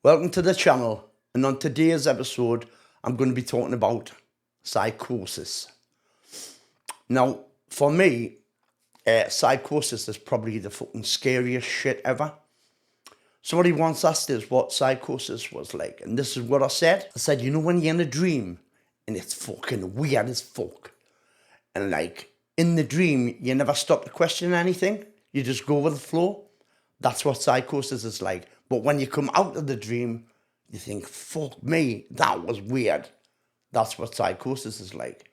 Welcome to the channel, and on today's episode I'm going to be talking about psychosis. Now for me, psychosis is probably the fucking scariest shit ever. Somebody once asked us what psychosis was like, and this is what I said. I said, you know when you're in a dream and it's fucking weird as fuck, and like in the dream you never stop to question anything, you just go with the flow. That's what psychosis is like. But when you come out of the dream, you think, fuck me, that was weird. That's what psychosis is like.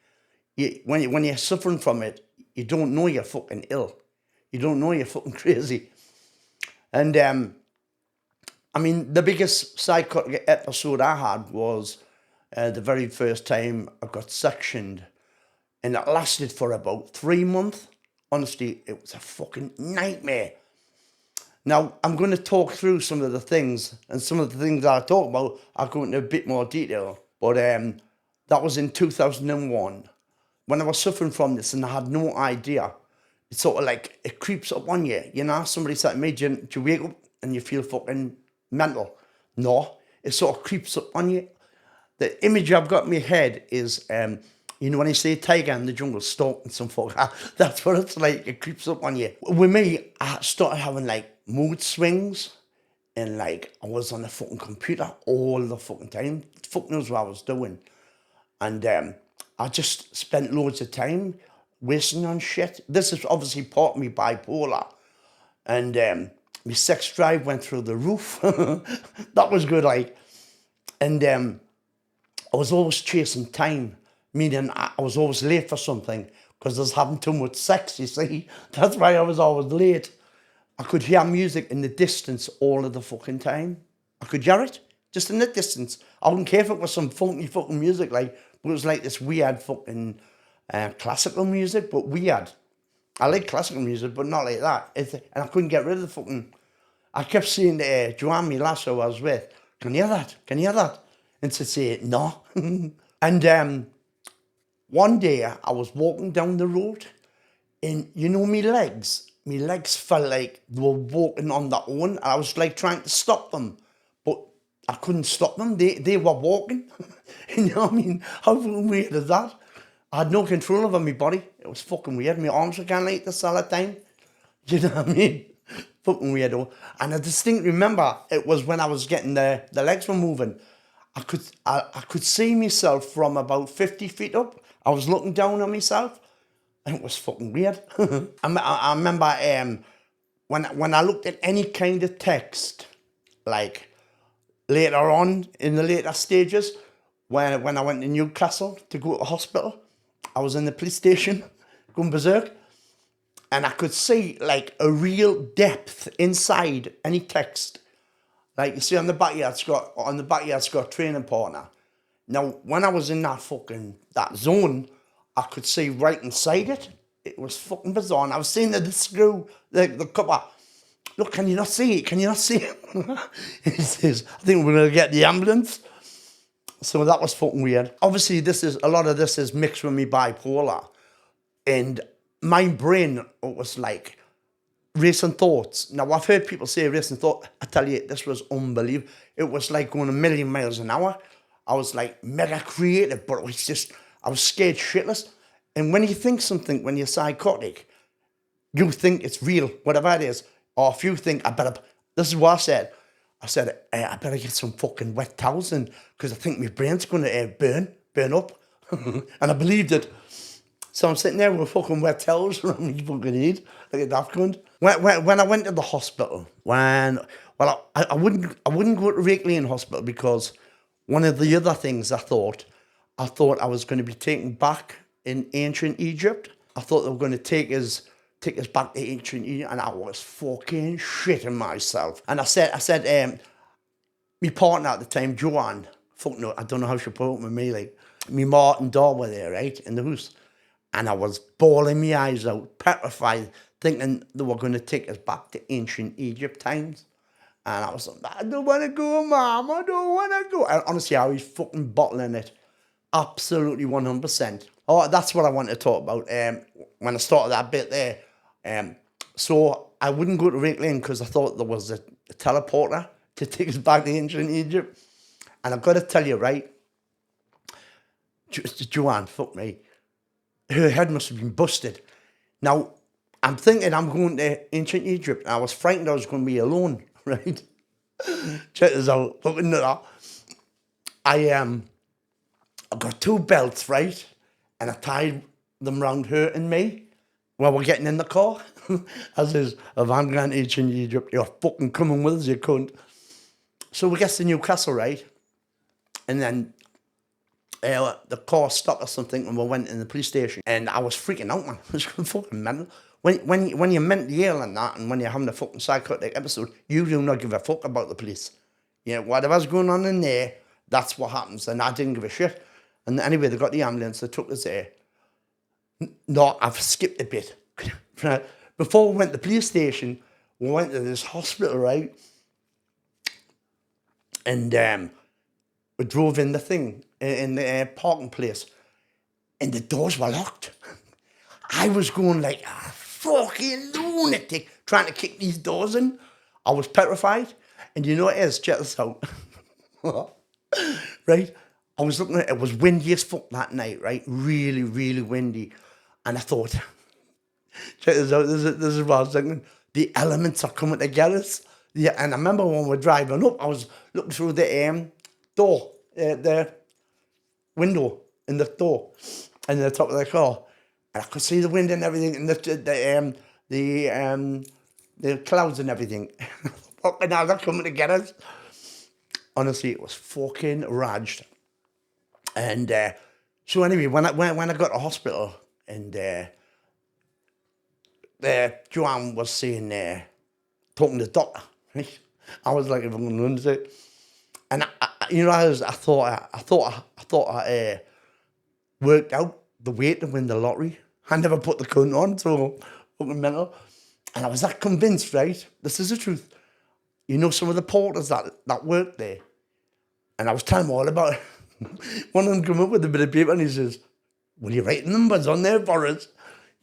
When you're suffering from it, you don't know you're fucking ill. You don't know you're fucking crazy. And I mean, the biggest psychotic episode I had was the very first time I got sectioned. And it lasted for about 3 months. Honestly, it was a fucking nightmare. Now, I'm going to talk through some of the things, and some of the things that I talk about, I'll go into a bit more detail. But that was in 2001. When I was suffering from this and I had no idea, it's sort of like, it creeps up on you. You know, somebody said to me, do you wake up and you feel fucking mental? No, it sort of creeps up on you. The image I've got in my head is, you know when you see a tiger in the jungle stalking some fuck, that's what it's like, it creeps up on you. With me, I started having like mood swings, and like I was on the fucking computer all the fucking time. Fuck knows what I was doing. And I just spent loads of time wasting on shit. This is obviously part of me bipolar. And my sex drive went through the roof. That was good, like. And I was always chasing time, meaning I was always late for something because I was having too much sex, you see. That's why I was always late. I could hear music in the distance all of the fucking time. I could hear it, just in the distance. I wouldn't care if it was some funky fucking music, like, but it was like this weird fucking classical music, but weird. I like classical music, but not like that. And I couldn't get rid of the fucking... I kept saying to Joanne, my lass who I was with, can you hear that? Can you hear that? And she'd say, no. And one day I was walking down the road, and you know my legs felt like they were walking on their own, and I was like trying to stop them, but I couldn't stop them. They were walking. You know what I mean? How fucking weird is that? I had no control over my body. It was fucking weird. My arms were going like this all the time. You know what I mean? Fucking weirdo. And I distinctly remember it was when I was getting the legs were moving. I could see myself from about 50 feet up. I was looking down on myself. And it was fucking weird. I remember when I looked at any kind of text, like later on in the later stages, when I went to Newcastle to go to hospital, I was in the police station going berserk, and I could see like a real depth inside any text. Like you see on the backyard, it's got training partner. Now when I was in that zone, I could see right inside it. It was fucking bizarre. And I was seeing the screw, the cover. Look, can you not see it? Can you not see it? He says, I think we're going to get the ambulance. So that was fucking weird. Obviously, a lot of this is mixed with me bipolar. And my brain was like racing thoughts. Now, I've heard people say racing thought. I tell you, this was unbelievable. It was like going a million miles an hour. I was like mega creative, but it was just... I was scared shitless. And when you think something, when you're psychotic, you think it's real, whatever it is. Or if you think, this is what I said. I said, I better get some fucking wet towels in, because I think my brain's going to burn up. And I believed it. So I'm sitting there with fucking wet towels around my fucking head, like a daft cunt. When I went to the hospital, I wouldn't go to Rakeley Hospital, because one of the other things I thought I was going to be taken back in ancient Egypt. I thought they were going to take us back to ancient Egypt, and I was fucking shitting myself. And I said, my partner at the time, Joanne, fuck no, I don't know how she put up with me, like, me ma and dad were there, right, in the house. And I was bawling my eyes out, petrified, thinking they were going to take us back to ancient Egypt times. And I was like, I don't want to go, Mom, I don't want to go. And honestly, I was fucking bottling it. Absolutely 100%. Oh, that's what I want to talk about when I started that bit there. So I wouldn't go to Rakeley because I thought there was a teleporter to take us back to ancient Egypt. And I've got to tell you, right, Joanne, fuck me, her head must have been busted. Now, I'm thinking I'm going to ancient Egypt, and I was frightened I was going to be alone, right? Check this out, looking at that. I got 2 belts, right? And I tied them around her and me while we're getting in the car. I says, if I'm going to ancient Egypt, you're fucking coming with us, you cunt. So we get to Newcastle, right? And then the car stopped or something, and we went in the police station. And I was freaking out, man. I was fucking mental. When you're mentally ill and that, and when you're having a fucking psychotic episode, you do not give a fuck about the police. You know, whatever's going on in there, that's what happens. And I didn't give a shit. And anyway, they got the ambulance, they took us there. No, I've skipped a bit. Before we went to the police station, we went to this hospital, right? And we drove in the thing, in the parking place, and the doors were locked. I was going like a fucking lunatic trying to kick these doors in. I was petrified. And you know what it is? Check this out. Right? I was looking at it, was windy as fuck that night, right? Really, really windy. And I thought, check this out, this is what I was thinking. The elements are coming to get us. Yeah, and I remember when we were driving up, I was looking through the door, the window in the door, and the top of the car, and I could see the wind and everything, and the clouds and everything. Fucking hell, they're coming to get us. Honestly, it was fucking raged. And so anyway, when I got to hospital, and Joanne was saying, talking to the doctor, right? I was like, if I'm going to understand. And I thought I worked out the way to win the lottery. I never put the cunt on, so fucking mental. And I was that convinced, right? This is the truth. You know, some of the porters that worked there, and I was telling them all about it. One of them came up with a bit of paper and he says, will you write numbers on there for us?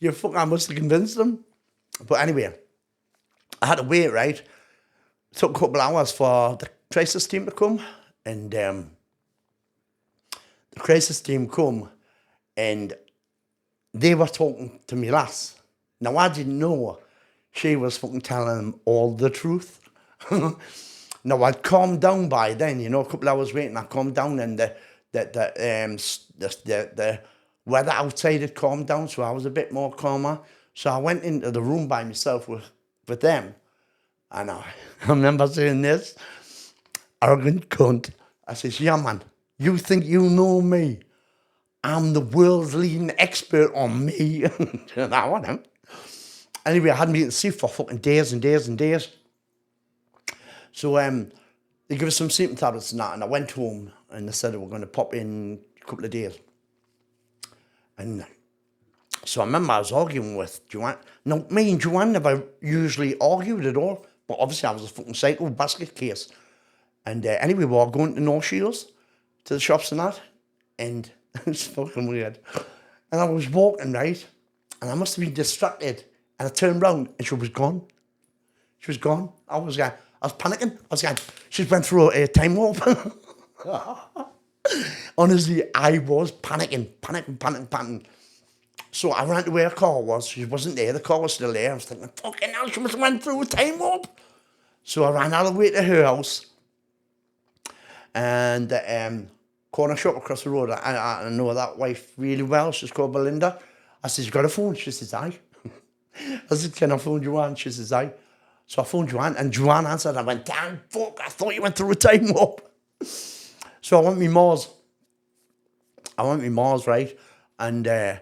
I must have convinced them. But anyway, I had to wait, right? It took a couple of hours for the crisis team to come. And the crisis team come, and they were talking to me lass. Now, I didn't know she was fucking telling them all the truth. Now, I'd calmed down by then, a couple of hours waiting, I calmed down, and the weather outside had calmed down, so I was a bit more calmer. So I went into the room by myself with them, and I remember saying this, arrogant cunt. I says, yeah, man, you think you know me? I'm the world's leading expert on me. I want him. Anyway, I hadn't been to sleep for fucking days and days and days. So they gave us some sleeping tablets and that, and I went home, and they said they were going to pop in a couple of days. And so I remember I was arguing with Joanne. Now, me and Joanne never usually argued at all, but obviously I was a fucking psycho basket case. And anyway, we were going to North Shields, to the shops and that, and it's fucking weird. And I was walking, right, and I must have been distracted, and I turned round, and she was gone. She was gone. I was panicking. I was going, she's went through a time warp. Honestly, I was panicking. So I ran to where her car was. She wasn't there. The car was still there. I was thinking, fucking hell, she must have went through a time warp. So I ran all the way to her house. And corner shop across the road. I know that wife really well. She's called Belinda. I said, you got a phone? She says, aye. I said, can I phone Joanne? She says, aye. So I phoned Joanne, and Joanne answered. I went, damn, fuck, I thought you went through a time warp. So I went with Mars, right? And I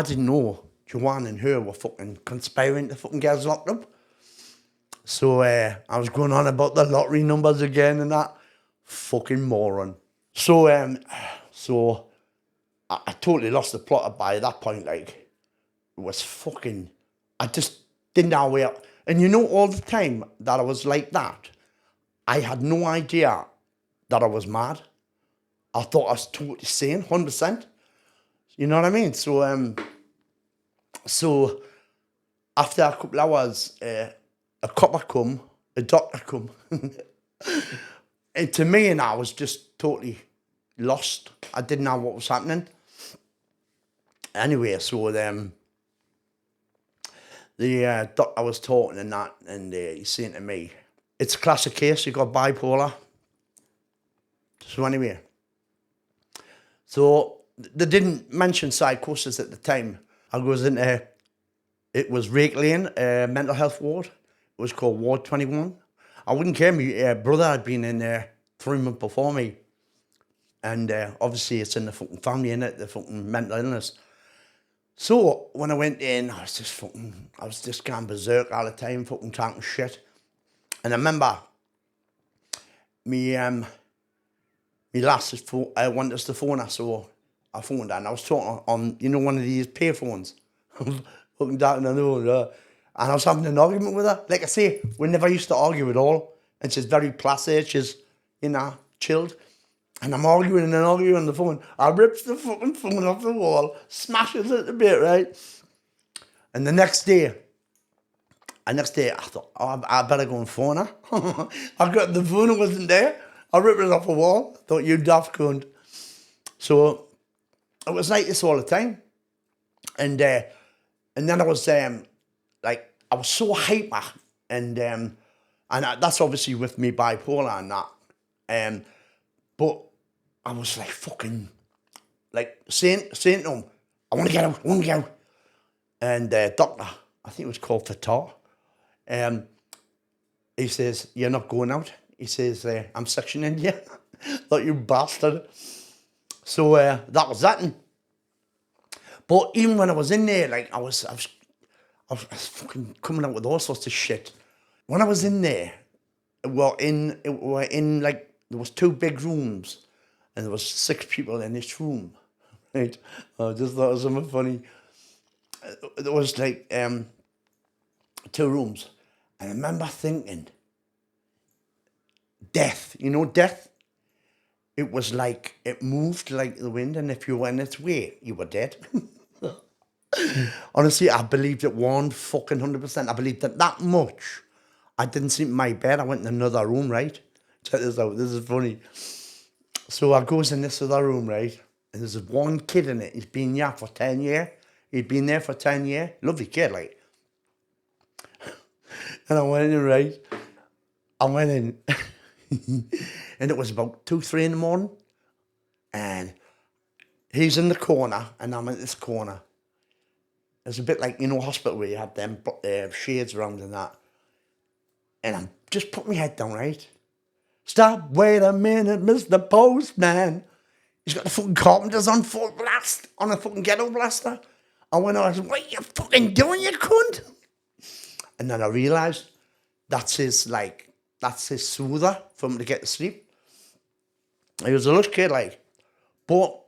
didn't know Joanne and her were fucking conspiring to fucking get us locked up. So I was going on about the lottery numbers again and that. Fucking moron. So I totally lost the plot by that point. Like, it was fucking, I just didn't know where. And all the time that I was like that, I had no idea that I was mad. I thought I was totally sane, 100%. You know what I mean? So after a couple of hours, a doctor come, And to me, and I was just totally lost. I didn't know what was happening. Anyway, so the doctor was talking and that, and he's saying to me, it's a classic case, you got bipolar. So anyway, so they didn't mention psychosis at the time. I goes into, it was Rake Lane, mental health ward. It was called Ward 21. I wouldn't care, my brother had been in there 3 months before me. And obviously it's in the fucking family, innit, the fucking mental illness. So when I went in, I was just going berserk all the time, fucking talking shit. And I remember me lass wanted us to phone her, so I phoned her and I was talking on, you know, one of these pay phones. Fucking talking on the phone, and I was having an argument with her. Like I say, we never used to argue at all. And she's very placid, she's, you know, chilled. And I'm arguing on the phone. I rips the fucking phone off the wall, smashes it a bit, right? And the next day, I thought, oh, I better go and phone her. I got the phone, it wasn't there. I ripped it off the wall. Thought, you daft cunt. So it was like this all the time. And then I was like, I was so hyper, and that's obviously with me bipolar and that. But I was like fucking, like saying to him, I want to get out. And doctor, I think it was called Fatar, he says, you're not going out. He says, I'm sectioning you. Thought, you bastard. So that was that. But even when I was in there, like I was fucking coming out with all sorts of shit. When I was in there, we're in like, there was 2 big rooms, and there was 6 people in this room, right? I just thought it was something funny. There was like 2 rooms, and I remember thinking, death, you know, death. It was like, it moved like the wind, and if you were in its way, you were dead. Honestly, I believed it 100%. I believed it that much. I didn't sleep in my bed. I went in another room, right? Check this out. This is funny. So I goes in this other room, right? And there's one kid in it. He's been here for 10 years. He'd been there for 10 years. Lovely kid, like. And I went in, right? I went in. And it was about 2, 3 in the morning. And he's in the corner, and I'm in this corner. It's a bit like, you know, hospital where you had them shades around and that. And I just put my head down, right? Stop, wait a minute, Mr. Postman. He's got the fucking Carpenters on full blast, on a fucking ghetto blaster. I went on, I said, what are you fucking doing, you cunt? And then I realised that's his soother for him to get to sleep. He was a lush kid, like. But,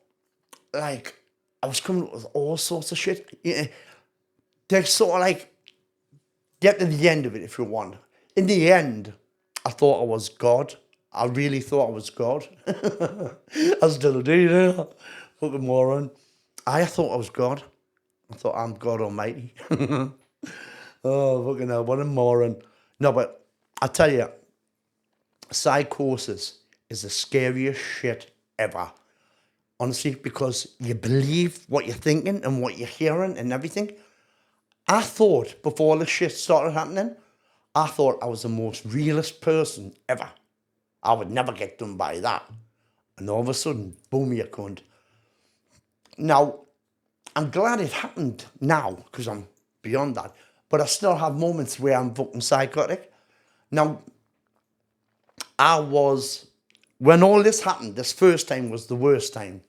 like, I was coming up with all sorts of shit. Yeah, they sort of like, get to the end of it if you want. In the end, I thought I was God. I really thought I was God. I still do, you know? Fucking moron. I thought I was God. I thought I'm God Almighty. Oh, fucking hell, what a moron. No, but I tell you, psychosis is the scariest shit ever. Honestly, because you believe what you're thinking and what you're hearing and everything. I thought, before this shit started happening, I thought I was the most realist person ever. I would never get done by that. And all of a sudden, boom, you cunt. Now, I'm glad it happened now, because I'm beyond that. But I still have moments where I'm fucking psychotic. Now, when all this happened, this first time was the worst time,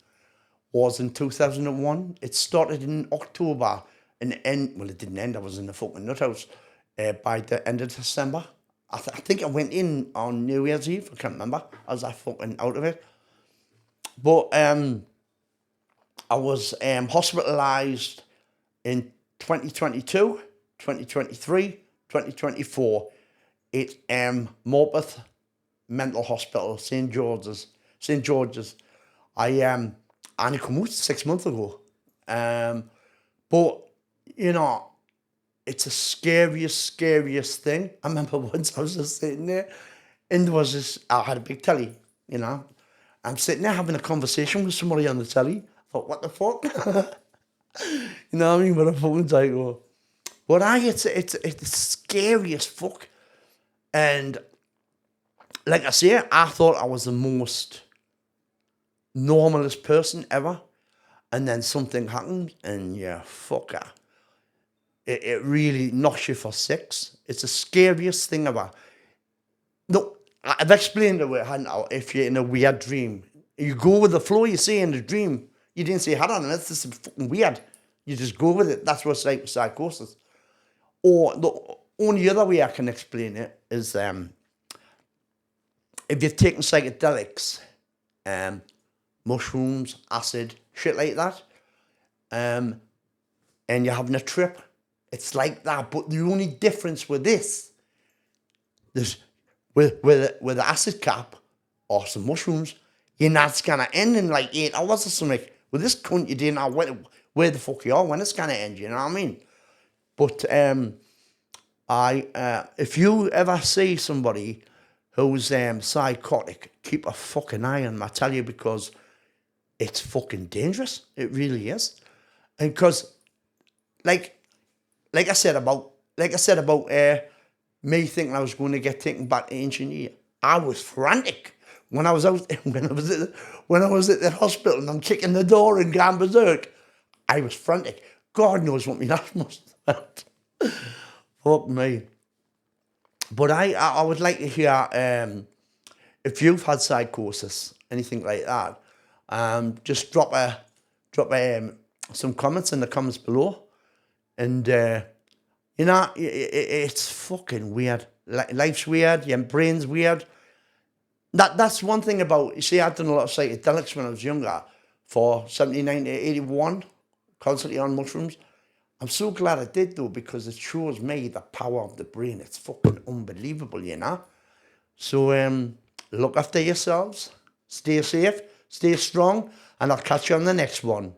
was in 2001. It started in October, and it didn't end, I was in the fucking nut house by the end of December. I think I went in on New Year's Eve, I can't remember. I was fucking out of it. But I was hospitalised in 2022, 2023, 2024 at Morpeth Mental Hospital, St. George's. I only come out 6 months ago. But, you know, it's the scariest thing. I remember once I was just sitting there, And there was this, I had a big telly, you know. I'm sitting there having a conversation with somebody on the telly. I thought, what the fuck? You know what I mean? But a fucking psycho. But it's scary as fuck. And like I say, I thought I was the most normalest person ever. And then something happened and yeah, fucker. It really knocks you for six. It's the scariest thing ever. No, I've explained it, hadn't I? If you're in a weird dream, you go with the flow. You say in the dream, you didn't say had on it. That's just fucking weird. You just go with it. That's what's like with psychosis. Or the only other way I can explain it is if you've taken psychedelics, mushrooms, acid, shit like that, and you're having a trip, it's like that. But the only difference with this, there's with the acid cap or some mushrooms, you're not gonna end in like 8 hours or something. With this cunt, you didn't know where the fuck you are when it's gonna end. You know what I mean? But if you ever see somebody who's psychotic, keep a fucking eye on them. I tell you, because it's fucking dangerous. It really is. And because, like I said about me thinking I was going to get taken back to ancient year, I was frantic when I was out when I was at the hospital and I'm kicking the door and going berserk. I was frantic. God knows what my life must have felt. Fuck me. But I would like to hear if you've had psychosis, anything like that. Just drop some comments in the comments below, and you know, it's fucking weird. Life's weird. Your brain's weird. That's one thing about, you see, I've done a lot of psychedelics when I was younger, for 79 to 81, constantly on mushrooms. I'm so glad I did, though, because it shows me the power of the brain. It's fucking unbelievable, you know. So look after yourselves, stay safe, stay strong, and I'll catch you on the next one.